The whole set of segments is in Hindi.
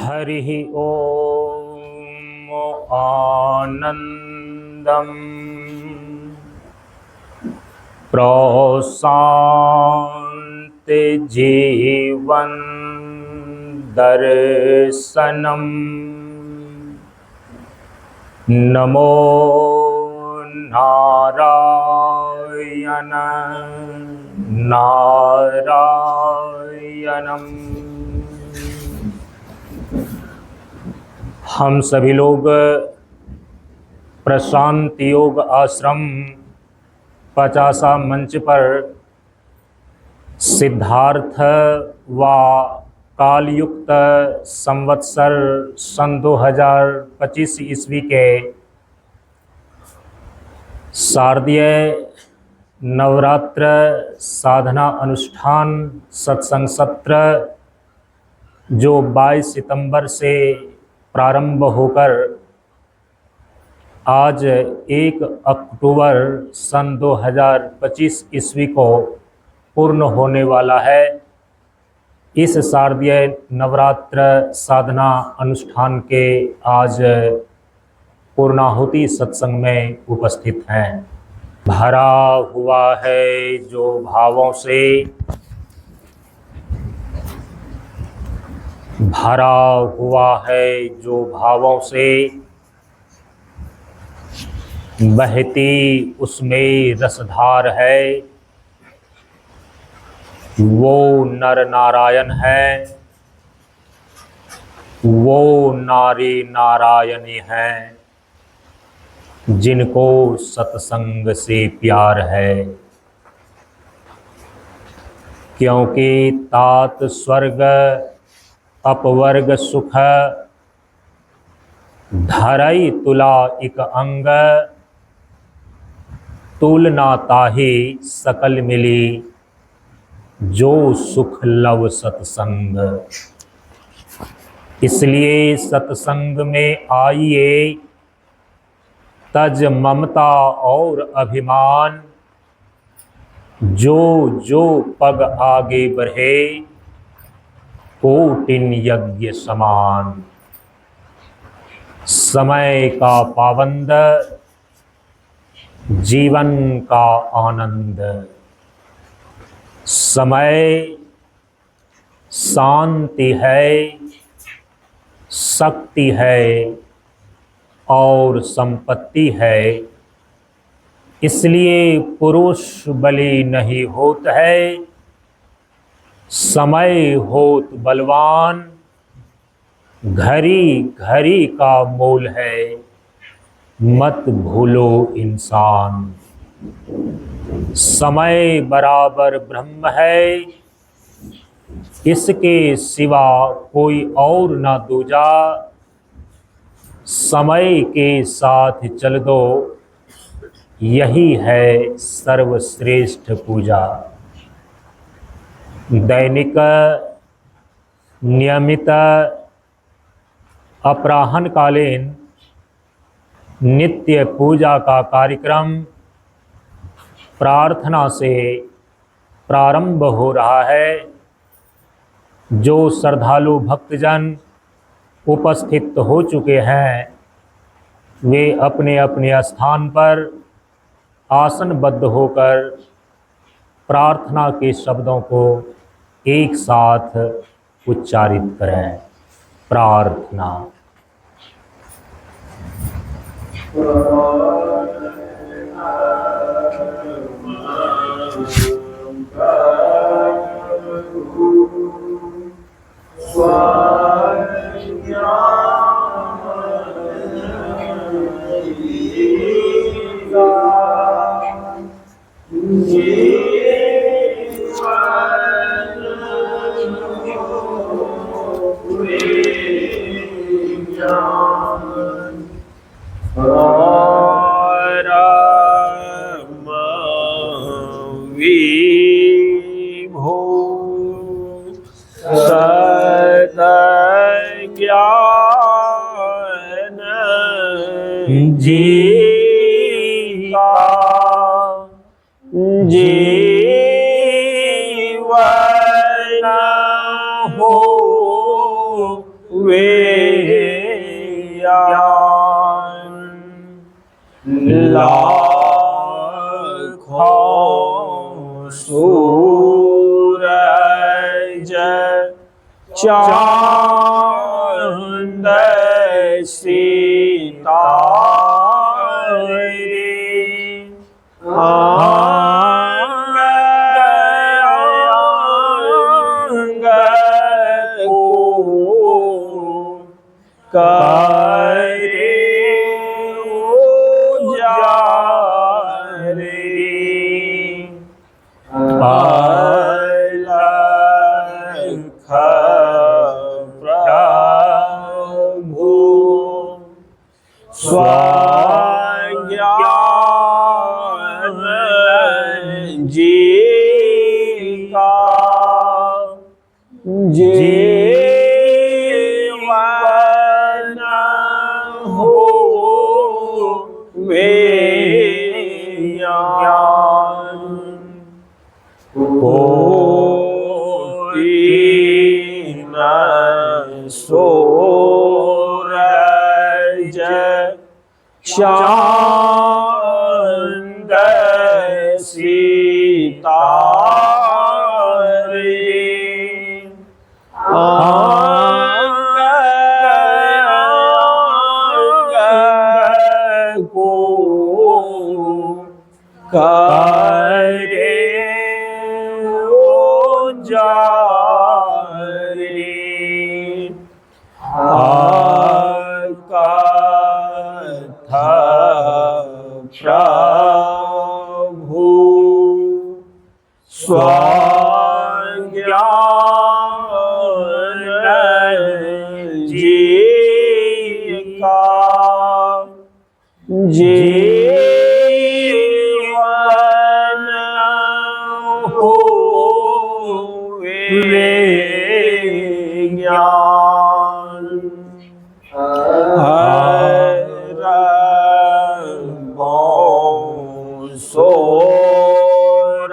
हरिः ॐ आनन्दम् प्रशान्ति जीवन दर्शनम् नमो नारायण नारायणम्। हम सभी लोग प्रशांति योग आश्रम 50 मंच पर सिद्धार्थ व कालयुक्त संवत्सर सन 2025 ईस्वी के शारदीय नवरात्र साधना अनुष्ठान सत्संग सत्र जो 22 सितंबर से प्रारंभ होकर आज 1 अक्टूबर सन 2025 ईस्वी को पूर्ण होने वाला है। इस शारदीय नवरात्र साधना अनुष्ठान के आज पूर्णाहुति सत्संग में उपस्थित हैं। भरा हुआ है जो भावों से, भरा हुआ है जो भावों से, बहती उसमें रसधार है, वो नर नारायण है, वो नारी नारायणी है, जिनको सत्संग से प्यार है। क्योंकि तात स्वर्ग अपवर्ग सुख, धरई तुला इक अंग, तुलना ताहि सकल मिली, जो सुख लव सत्संग। इसलिए सत्संग में आइए, तज ममता और अभिमान, जो जो पग आगे बढ़े, कोटिन यज्ञ समान। समय का पाबंद, जीवन का आनंद। समय शांति है, शक्ति है और संपत्ति है। इसलिए पुरुष बलि नहीं होता है, समय होत बलवान, घड़ी घड़ी का मोल है, मत भूलो इंसान। समय बराबर ब्रह्म है, इसके सिवा कोई और ना दूजा। समय के साथ चल दो, यही है सर्वश्रेष्ठ पूजा। दैनिक नियमित अपराह्नकालीन नित्य पूजा का कार्यक्रम प्रार्थना से प्रारंभ हो रहा है। जो श्रद्धालु भक्तजन उपस्थित हो चुके हैं, वे अपने अपने स्थान पर आसनबद्ध होकर प्रार्थना के शब्दों को एक साथ उच्चारित करें। प्रार्थना। जीवन हो वे लाखों सूरज चांद सितारे अंग को करे उजारे अलख प्रभु स्वाज्ञान जी का जीवन हो वे कोटि न सूरज चांद सितारे अंग को करे उजारे कथा प्रभु स्वाज्ञान जी का जीवन हो वे ज्ञान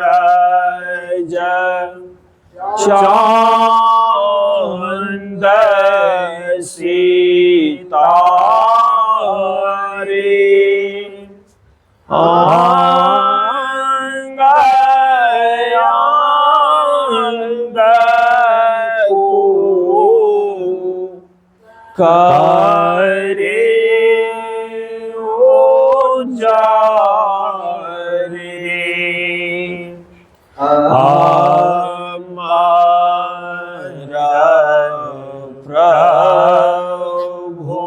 सूरज चांद सितारे अंग अंग को करे उजारे हमारा प्रभु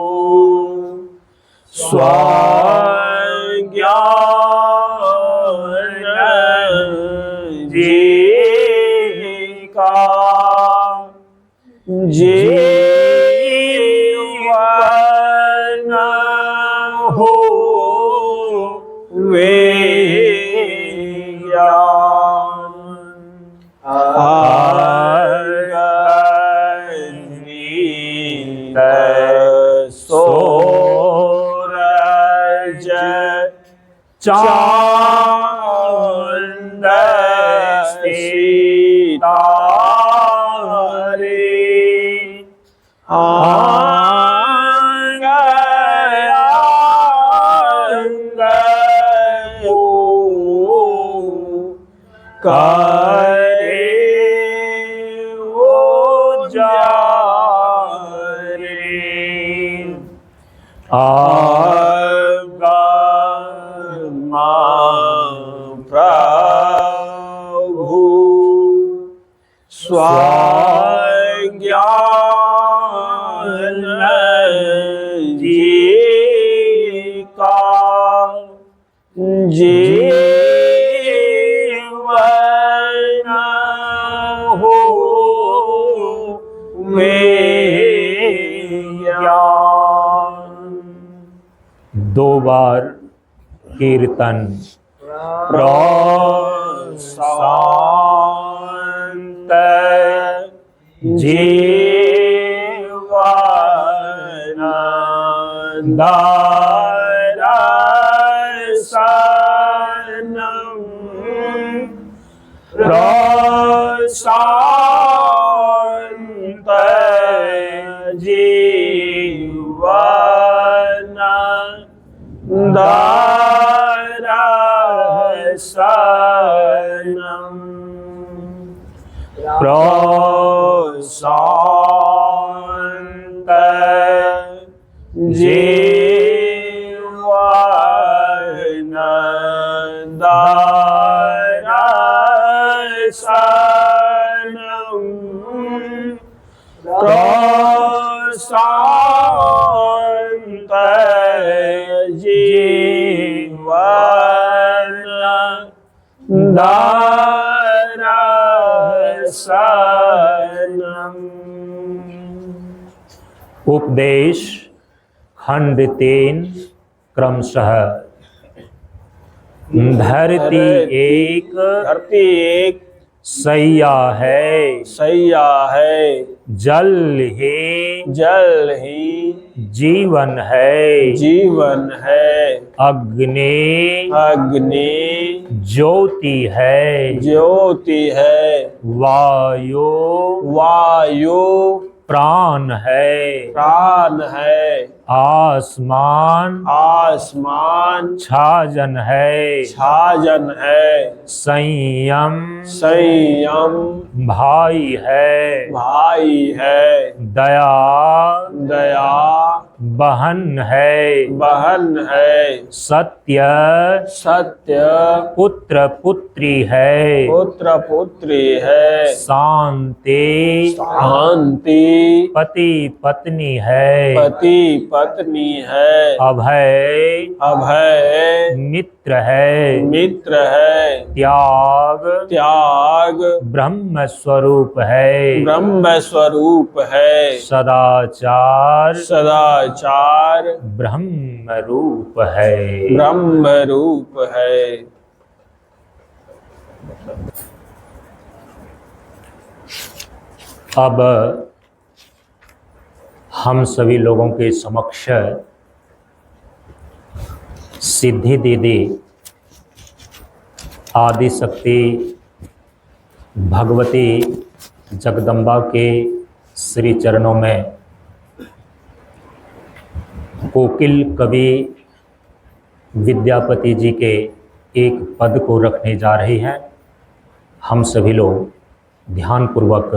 स्वाज्ञान जी का जीवन हो वे सूरज चांद सितारे अंग अंग को करे उजारे आगमा प्रभु स्वाज्ञान जी का जीवन कीर्तन प्रशांत जीवन दर्शनम प्रशांत जीवन दर्शनम प्रशांत जीवन दर्शनम प्रशांत जीवन दर्शनम। उपदेश खंड 3 क्रमशः। धरती एक सैया है, जल ही जीवन है, अग्नि ज्योति है, वायु प्राण है, आसमान छाजन है, संयम भाई है, दया बहन है, सत्य पुत्र पुत्री है, शांति पति पत्नी है, अभय मित्र है, त्याग ब्रह्म स्वरूप है, सदाचार ब्रह्म रूप है। अब हम सभी लोगों के समक्ष सिद्धि दीदी आदि शक्ति भगवती जगदम्बा के श्री चरणों में कोकिल कवि विद्यापति जी के एक पद को रखने जा रहे हैं। हम सभी लोग ध्यानपूर्वक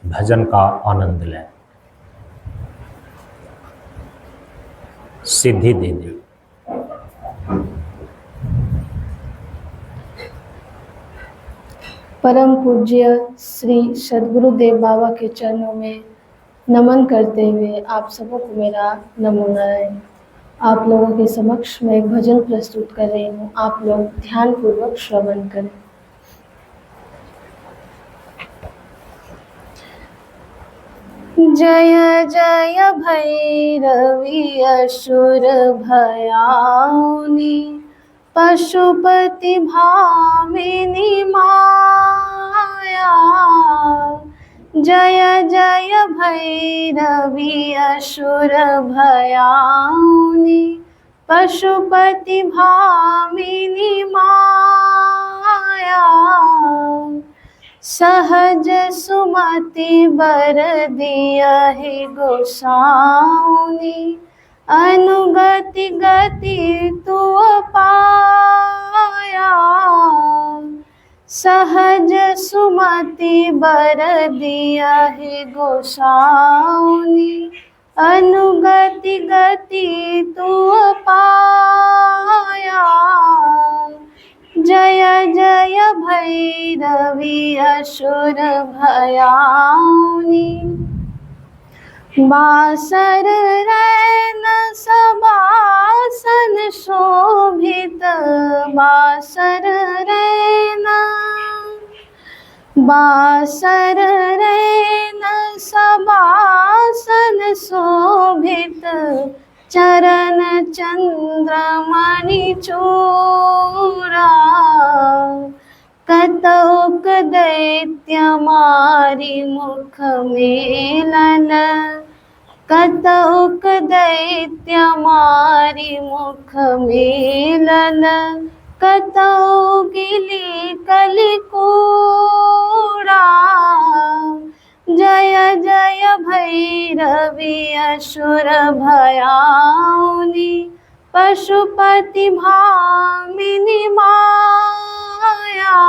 भजन का आनंद लें। सिद्धि दे दे। परम पूज्य श्री सद्गुरुदेव बाबा के चरणों में नमन करते हुए आप सबों को मेरा नमो नारायण। आप लोगों के समक्ष मैं एक भजन प्रस्तुत कर रही हूँ, आप लोग ध्यानपूर्वक श्रवण करें। जय जय भैरवी असुर भयाउनी, पशुपति भामिनी माया। जय जय भैरवी असुर भयाउनी, पशुपति भामिनी माया। सहज सुमति बर दियहि गोसाउनी, अनुगति गति तू पाया। सहज सुमति बर दियहि गोसाउनी, अनुगति गति तू पाया। जय जय भैरवी असुर भयाउनी, बासर रैन सबासन शोभित। बासर रैन सबासन शोभित, चरण चंद्रमणि चूड़ा, कतौक दैत्य मारी मुख मेलन, कतौक दैत्य मारी मुख मेलन, कतौ गिली कलिकूड़ा। जय जय भैरवी असुर भयाउनि, पशुपति भामिनी माया।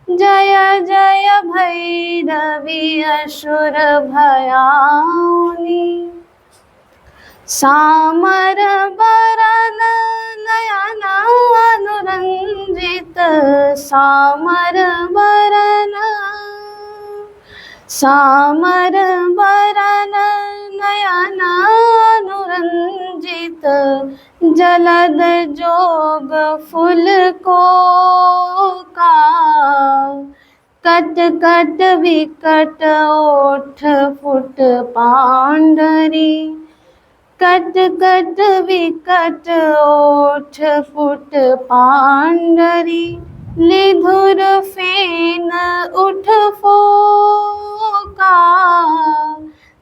जय जय भैरवी असुर भयाउनि, सामर बरन नयन अनुरंजित, सामर बरन, सामर बरन नयन अनुरंजित, जलद जोग फुल को का, कट कट विकट ओठ फुट पांडरी, कट कट विकट ओठ फुट पांडरी, लिधुर फेन उठ फोका।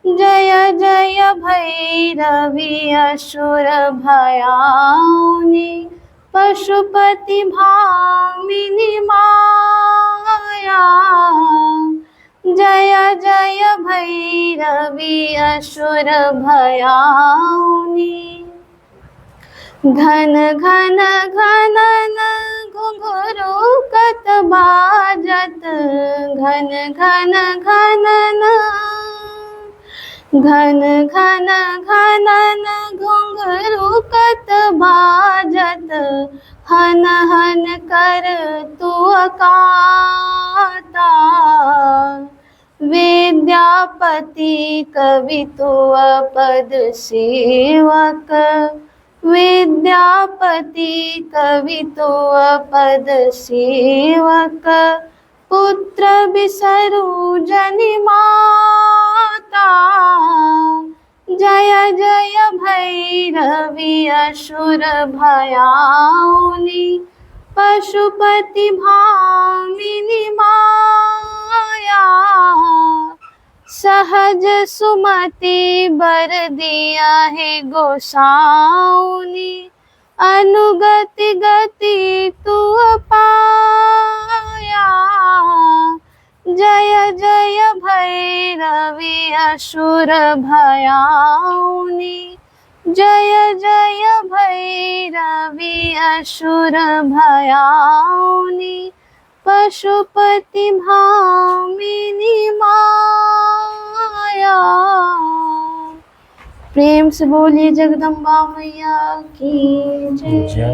जय जय भैरवी असुर भयाउनि, पशुपति भामिनी माया। जय जय भैरवी असुर भयाउनि, घन घन घनन घुंघरू कत बाजत, घन घन घनन, घन घन घनन घुंघरू कत बाजत, हन हन कर तू अकाता। विद्यापति कवि तू पद सेवक, विद्यापति कवि तू पद सेवक, पुत्र बिसरु जनि माता। जय जय भैरवी असुर भयाउनि, पशुपति भामिनी माया। सहज सुमति बर दिया है गोसाउनि, अनुगति गति तू पाया। जय जय भैरवी असुर भयाउनि, जय जय भैरवी असुर भयाउनि, पशुपति भामिनी माया। प्रेम से बोलिए जगदम्बा मैया की जय। जय।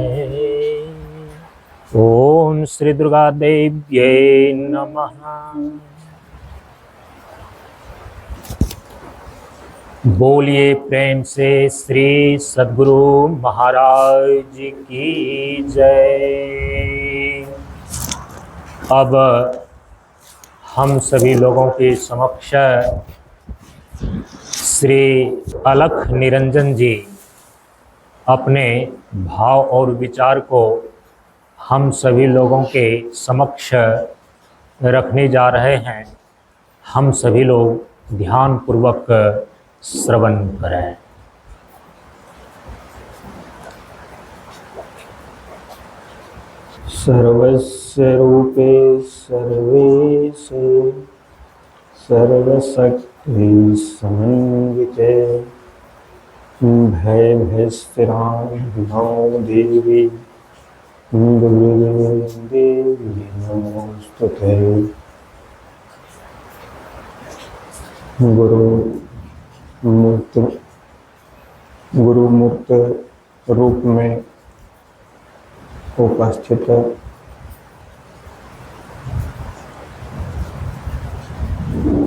ओम श्री दुर्गा देव्यै नमः। बोलिए प्रेम से श्री सद्गुरु महाराज की जय। अब हम सभी लोगों के समक्ष श्री अलख निरंजन जी अपने भाव और विचार को हम सभी लोगों के समक्ष रखने जा रहे हैं। हम सभी लोग ध्यान पूर्वक श्रवण करें। सर्वस्य रूपे सर्वेशे सर्वशक्ति समन्विते भयभयस्थिरां नमो देवी दुर्गे देवी नमोस्तुते। गुरु मूर्त रूप में उपस्थित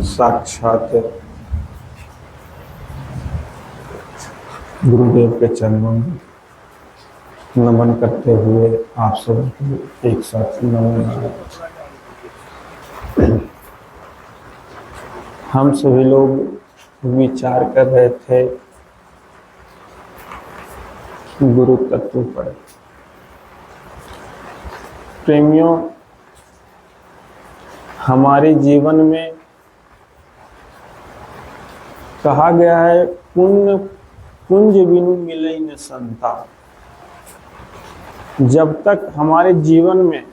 साक्षात गुरुदेव के चरणों में नमन करते हुए आप सब एक साथ नमन। हम सभी लोग विचार कर रहे थे गुरु तत्व पर। प्रेमियों, हमारे जीवन में कहा गया है पुण्य कुंज बिनु मिले न संता। जब तक हमारे जीवन में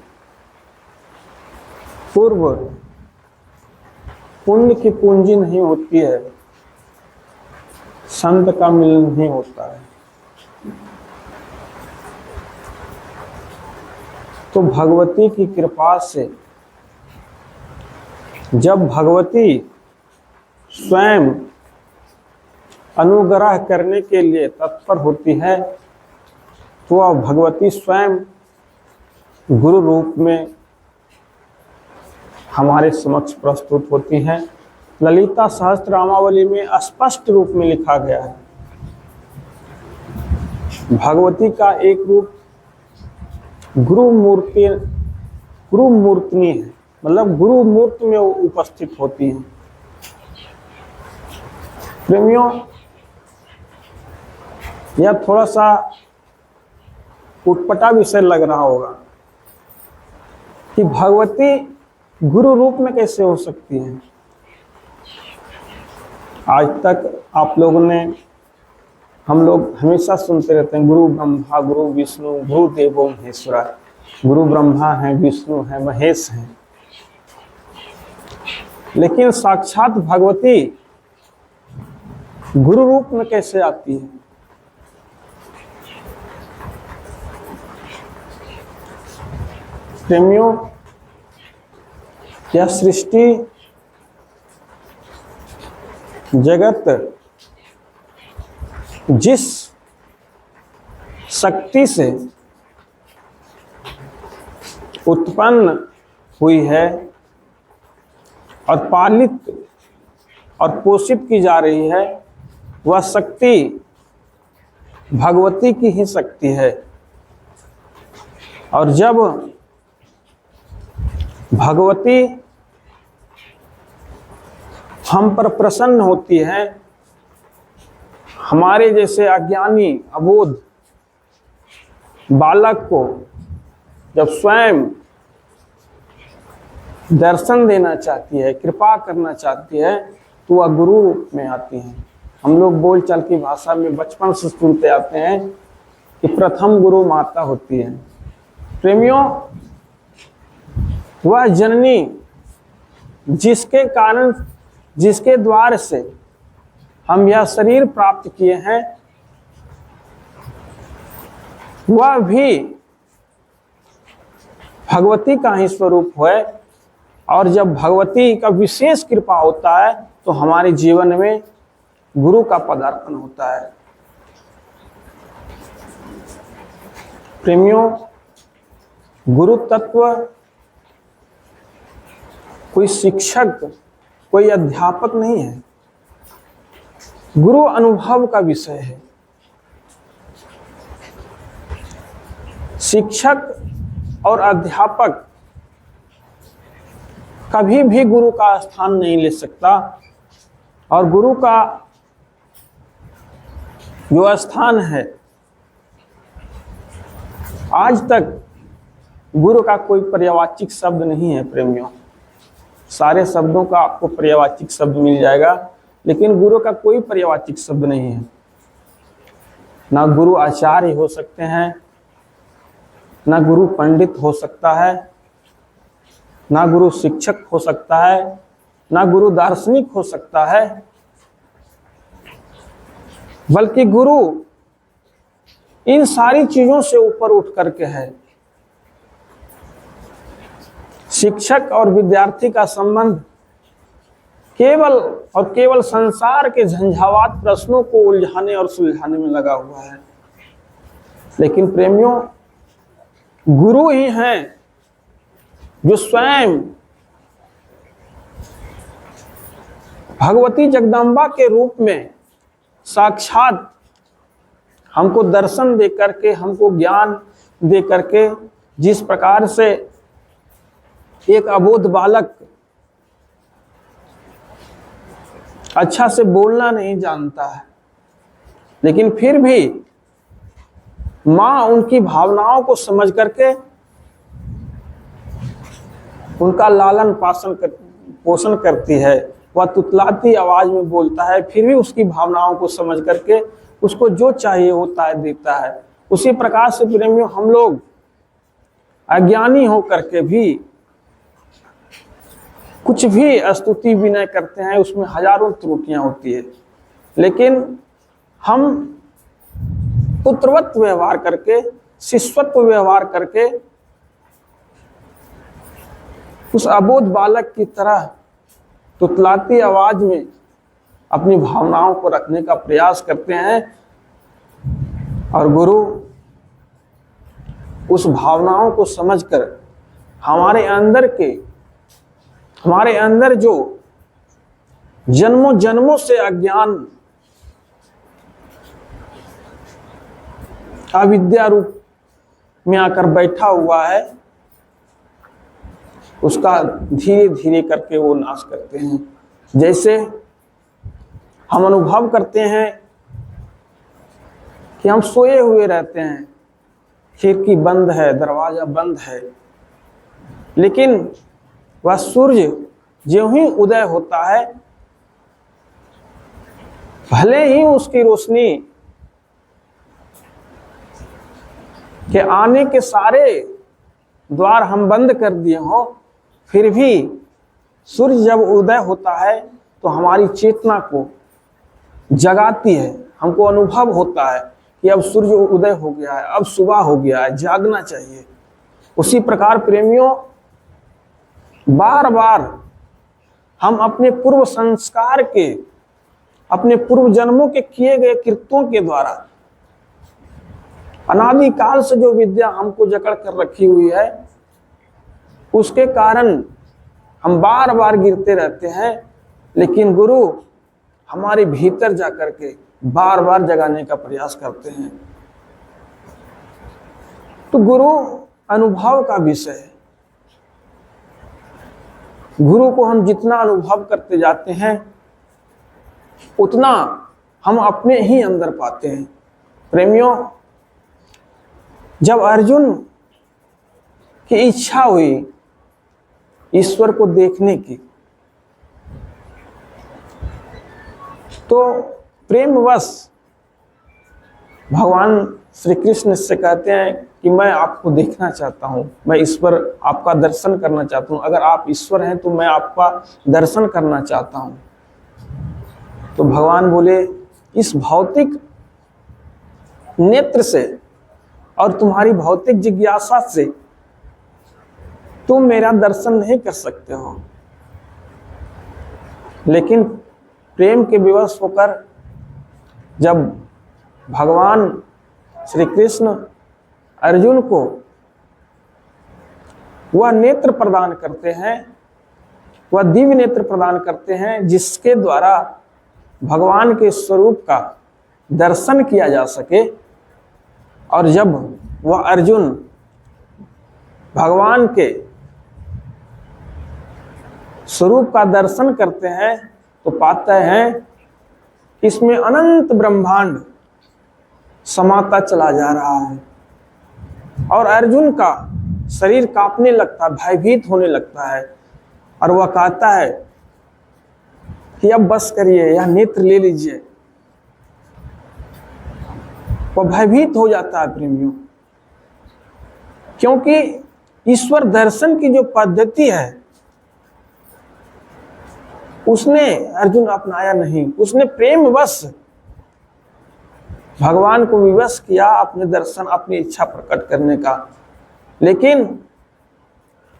पूर्व पुण्य की पूंजी नहीं होती है, संत का मिलन नहीं होता है। तो भगवती की कृपा से जब भगवती स्वयं अनुग्रह करने के लिए तत्पर होती है, तो वह भगवती स्वयं गुरु रूप में हमारे समक्ष प्रस्तुत होती हैं। ललिता सहस्त्रनामावली में स्पष्ट रूप में लिखा गया है, भगवती का एक रूप गुरु मूर्तिनी है, मतलब गुरु मूर्ति में उपस्थित होती है। प्रेमियों, यह थोड़ा सा उटपटा विषय लग रहा होगा कि भगवती गुरु रूप में कैसे हो सकती है। आज तक आप लोगों ने, हम लोग हमेशा सुनते रहते हैं गुरु ब्रह्मा गुरु विष्णु गुरु देवो महेश्वरा। गुरु ब्रह्मा है, विष्णु है, महेश है, लेकिन साक्षात भगवती गुरु रूप में कैसे आती है। प्रेमियों, यह सृष्टि जगत जिस शक्ति से उत्पन्न हुई है और पालित और पोषित की जा रही है, वह शक्ति भगवती की ही शक्ति है। और जब भगवती हम पर प्रसन्न होती है, हमारे जैसे अज्ञानी अबोध बालक को जब स्वयं दर्शन देना चाहती है, कृपा करना चाहती है, तो वह गुरु रूप में आती है। हम लोग बोलचाल की भाषा में बचपन से सुनते आते हैं कि प्रथम गुरु माता होती है। प्रेमियों, वह जननी जिसके कारण, जिसके द्वार से हम यह शरीर प्राप्त किए हैं, वह भी भगवती का ही स्वरूप है। और जब भगवती का विशेष कृपा होता है, तो हमारे जीवन में गुरु का पदार्पण होता है। प्रेमियों, गुरु तत्व कोई शिक्षक, कोई अध्यापक नहीं है, गुरु अनुभव का विषय है। शिक्षक और अध्यापक कभी भी गुरु का स्थान नहीं ले सकता, और गुरु का जो स्थान है, आज तक गुरु का कोई पर्यायवाचिक शब्द नहीं है। प्रेमियों, सारे शब्दों का आपको पर्यायवाचिक शब्द मिल जाएगा, लेकिन गुरु का कोई पर्यायवाचिक शब्द नहीं है। ना गुरु आचार्य हो सकते हैं, ना गुरु पंडित हो सकता है, ना गुरु शिक्षक हो सकता है, ना गुरु दार्शनिक हो सकता है, बल्कि गुरु इन सारी चीजों से ऊपर उठ करके है। शिक्षक और विद्यार्थी का संबंध केवल और केवल संसार के झंझावात प्रश्नों को उलझाने और सुलझाने में लगा हुआ है। लेकिन प्रेमियों, गुरु ही हैं जो स्वयं भगवती जगदम्बा के रूप में साक्षात हमको दर्शन दे करके, हमको ज्ञान दे करके, जिस प्रकार से एक अबोध बालक अच्छा से बोलना नहीं जानता है, लेकिन फिर भी माँ उनकी भावनाओं को समझ करके उनका लालन पोषण करती है। वह तुतलाती आवाज में बोलता है, फिर भी उसकी भावनाओं को समझ करके उसको जो चाहिए होता है देता है। उसी प्रकार से प्रेमियों, हम लोग अज्ञानी हो करके भी कुछ भी स्तुति विनय करते हैं, उसमें हजारों त्रुटियां होती है, लेकिन हम पुत्रवत व्यवहार करके, शिष्यत्व व्यवहार करके उस अबोध बालक की तरह तुतलाती आवाज में अपनी भावनाओं को रखने का प्रयास करते हैं, और गुरु उस भावनाओं को समझकर हमारे अंदर जो जन्मों जन्मों से अज्ञान अविद्या रूप में आकर बैठा हुआ है, उसका धीरे धीरे करके वो नाश करते हैं। जैसे हम अनुभव करते हैं कि हम सोए हुए रहते हैं, खिड़की बंद है, दरवाजा बंद है, लेकिन वह सूर्य ज्यों ही उदय होता है, भले ही उसकी रोशनी के आने के सारे द्वार हम बंद कर दिए हों, फिर भी सूर्य जब उदय होता है तो हमारी चेतना को जगाती है। हमको अनुभव होता है कि अब सूर्य उदय हो गया है, अब सुबह हो गया है, जागना चाहिए। उसी प्रकार प्रेमियों, बार बार हम अपने पूर्व संस्कार के, अपने पूर्व जन्मों के किए गए कृत्यों के द्वारा, अनादिकाल से जो विद्या हमको जकड़ कर रखी हुई है, उसके कारण हम बार बार गिरते रहते हैं, लेकिन गुरु हमारे भीतर जाकर के बार बार जगाने का प्रयास करते हैं। तो गुरु अनुभव का विषय है। गुरु को हम जितना अनुभव करते जाते हैं, उतना हम अपने ही अंदर पाते हैं। प्रेमियों, जब अर्जुन की इच्छा हुई ईश्वर को देखने की, तो प्रेमवश भगवान श्री कृष्ण से कहते हैं कि मैं आपको देखना चाहता हूँ, मैं ईश्वर आपका दर्शन करना चाहता हूँ, अगर आप ईश्वर हैं तो मैं आपका दर्शन करना चाहता हूँ। तो भगवान बोले, इस भौतिक नेत्र से और तुम्हारी भौतिक जिज्ञासा से तुम मेरा दर्शन नहीं कर सकते हो, लेकिन प्रेम के विवश होकर जब भगवान श्री कृष्ण अर्जुन को वह नेत्र प्रदान करते हैं, वह दिव्य नेत्र प्रदान करते हैं, जिसके द्वारा भगवान के स्वरूप का दर्शन किया जा सके, और जब वह अर्जुन भगवान के स्वरूप का दर्शन करते हैं तो पाते हैं इसमें अनंत ब्रह्मांड समाता चला जा रहा है, और अर्जुन का शरीर कांपने लगता है, भयभीत होने लगता है, और वह कहता है कि अब बस करिए, यह नेत्र ले लीजिए। वह भयभीत हो जाता है प्रेमियों, क्योंकि ईश्वर दर्शन की जो पद्धति है उसने अर्जुन अपनाया नहीं। उसने प्रेमवश भगवान को विवश किया अपने दर्शन, अपनी इच्छा प्रकट करने का, लेकिन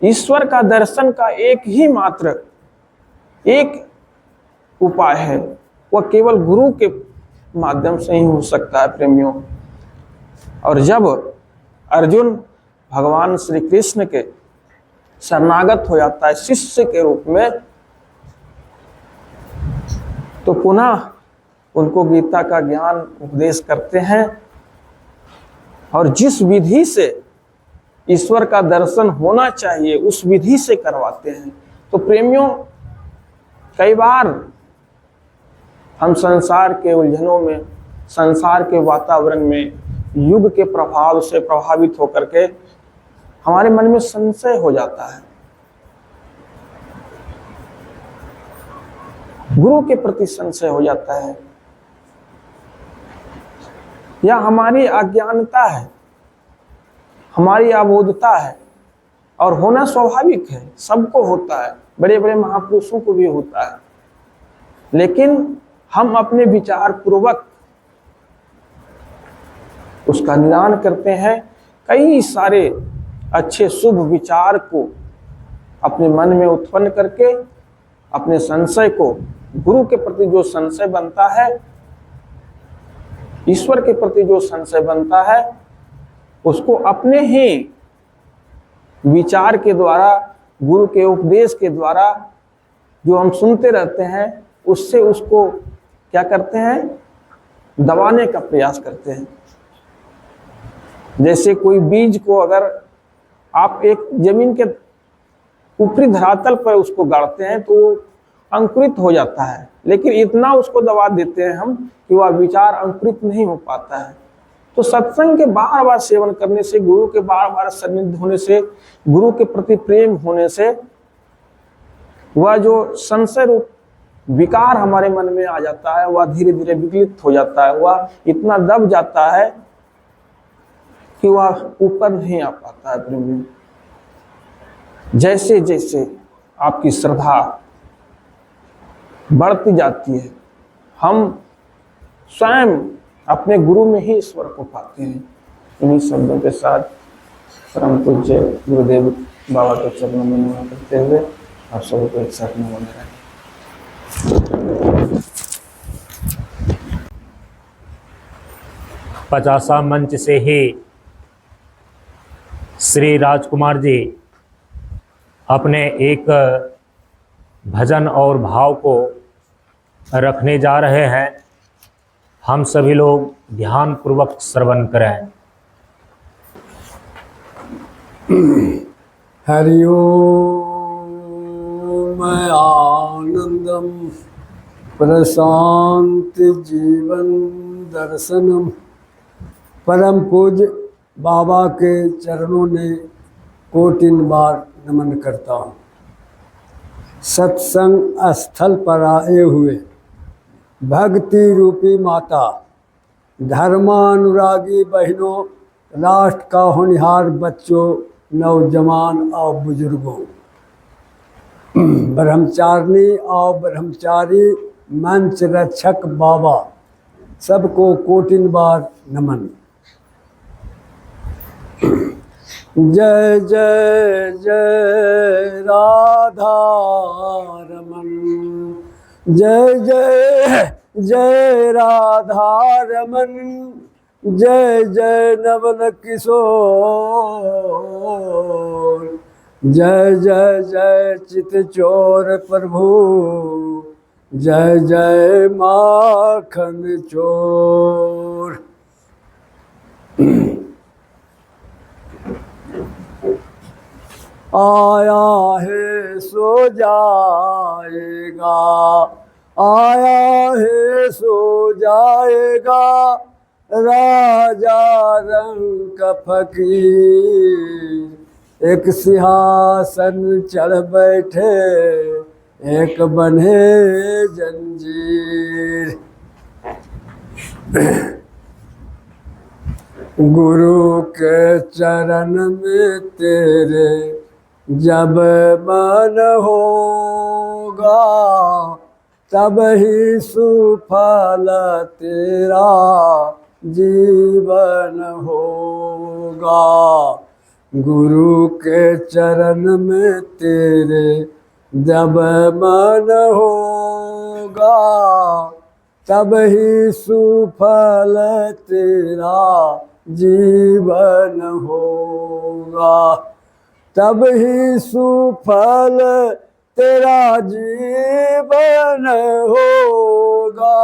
ईश्वर का दर्शन का एक ही मात्र एक उपाय है, वह केवल गुरु के माध्यम से ही हो सकता है प्रेमियों। और जब अर्जुन भगवान श्री कृष्ण के शरणागत हो जाता है शिष्य के रूप में, तो पुनः उनको गीता का ज्ञान उपदेश करते हैं, और जिस विधि से ईश्वर का दर्शन होना चाहिए उस विधि से करवाते हैं। तो प्रेमियों, कई बार हम संसार के उलझनों में, संसार के वातावरण में युग के प्रभाव से प्रभावित होकर के हमारे मन में संशय हो जाता है, गुरु के प्रति संशय हो जाता है, या हमारी अज्ञानता है, हमारी अबोधता है, और होना स्वाभाविक है, सबको होता है, बड़े बड़े महापुरुषों को भी होता है। लेकिन हम अपने विचार पूर्वक उसका निदान करते हैं, कई सारे अच्छे शुभ विचार को अपने मन में उत्पन्न करके अपने संशय को, गुरु के प्रति जो संशय बनता है, ईश्वर के प्रति जो संशय बनता है, उसको अपने ही विचार के द्वारा, गुरु के उपदेश के द्वारा जो हम सुनते रहते हैं, उससे उसको क्या करते हैं, दबाने का प्रयास करते हैं। जैसे कोई बीज को अगर आप एक जमीन के ऊपरी धरातल पर उसको गाड़ते हैं तो वो अंकुरित हो जाता है, लेकिन इतना उसको दबा देते हैं हम कि वह विचार अंकुरित नहीं हो पाता है। तो सत्संग के बार बार सेवन करने से, गुरु के बार बार सन्निध होने से, गुरु के प्रति प्रेम होने से वह जो संशय रूप विकार हमारे मन में आ जाता है, वह धीरे धीरे विकलित हो जाता है, वह इतना दब जाता है कि वह ऊपर नहीं आ पाता है। प्रेम, जैसे जैसे आपकी श्रद्धा बढ़ती जाती है, हम स्वयं अपने गुरु में ही ईश्वर को पाते हैं। इन्हीं शब्दों के साथ परम पूज्य गुरुदेव बाबा के चरणों में नमन करते हुए आप सबको एक साथ नमन करें। पचासा मंच से ही श्री राजकुमार जी अपने एक भजन और भाव को रखने जा रहे हैं। हम सभी लोग ध्यान पूर्वक श्रवण करें। हरि ओम आनंदम प्रशांत जीवन दर्शनम। परम पूज्य बाबा के चरणों ने कोटिन बार नमन करता हूँ। सत्संग स्थल पर आए हुए भक्ति रूपी माता, धर्मानुरागी बहनों, राष्ट्र का होनहार बच्चों, नौजवान और बुजुर्गों, ब्रह्मचारिणी और ब्रह्मचारी, मंच रक्षक बाबा, सबको कोटिन बार नमन। जय जय जय राधा रमन, जय जय जय राधा रमन, जय जय नवल किशोर, जय जय जय चित चोर प्रभु, जय जय माखन चोर। आया है सो जाएगा, आया है सो जाएगा, राजा रंग का फकीर। एक सिंहासन चढ़ बैठे, एक बने जंजीर। गुरु के चरण में तेरे जब मन होगा, तब ही सुफल तेरा जीवन होगा। गुरु के चरण में तेरे जब मन होगा, तब ही सुफल तेरा जीवन होगा, तब ही सुफल तेरा जीवन होगा,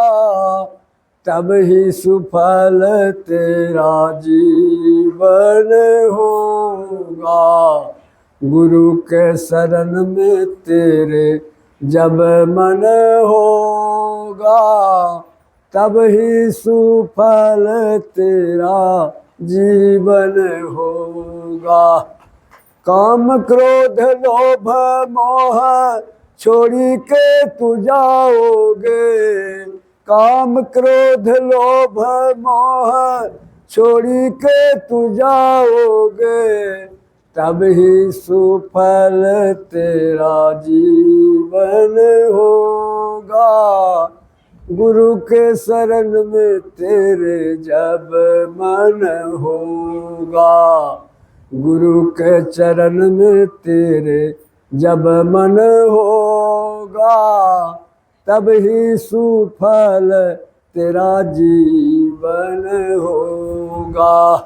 तब ही सुफल तेरा जीवन होगा। गुरु के शरण में तेरे जब मन होगा, तब ही सुफल तेरा जीवन होगा। काम क्रोध लोभ मोह छोड़ी के तू जाओगे, काम क्रोध लोभ मोह छोड़ी के तू जाओगे, तब ही सुफल तेरा जीवन होगा। गुरु के शरण में तेरे जब मन होगा, गुरु के चरण में तेरे जब मन होगा, तब ही सुफल तेरा जीवन होगा,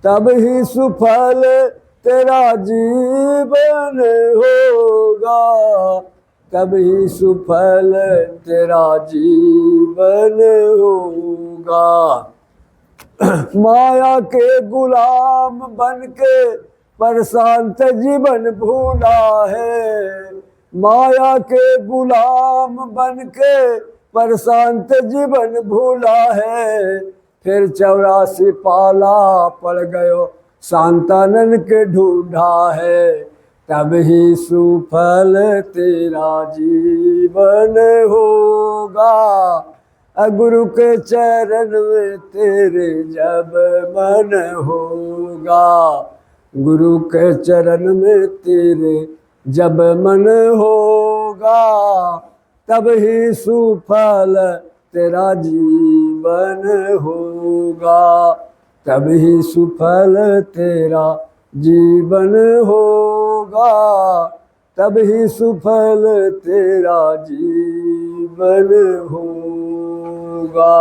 तब ही सुफल तेरा जीवन होगा, तब ही सुफल तेरा जीवन होगा। माया के गुलाम बन के प्रशांत जीवन भूला है, माया के गुलाम बन के प्रशांत जीवन भूला है, फिर 84 पाला पड़ गयो शांतानन के ढूंढा है, तब ही सुफल तेरा जीवन होगा। गुरु के चरण में तेरे जब मन होगा, गुरु के चरण में तेरे जब मन होगा, तब ही सुफल तेरा जीवन होगा, तब ही सुफल तेरा जीवन होगा, तब ही सुफल तेरा जीवन होगा।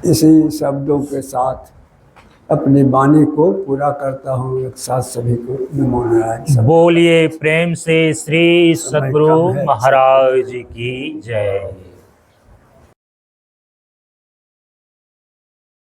इसी शब्दों के साथ अपनी वाणी को पूरा करता हूँ। एक साथ सभी को नमो नारायण। बोलिए प्रेम से श्री सद्गुरु महाराज की जय।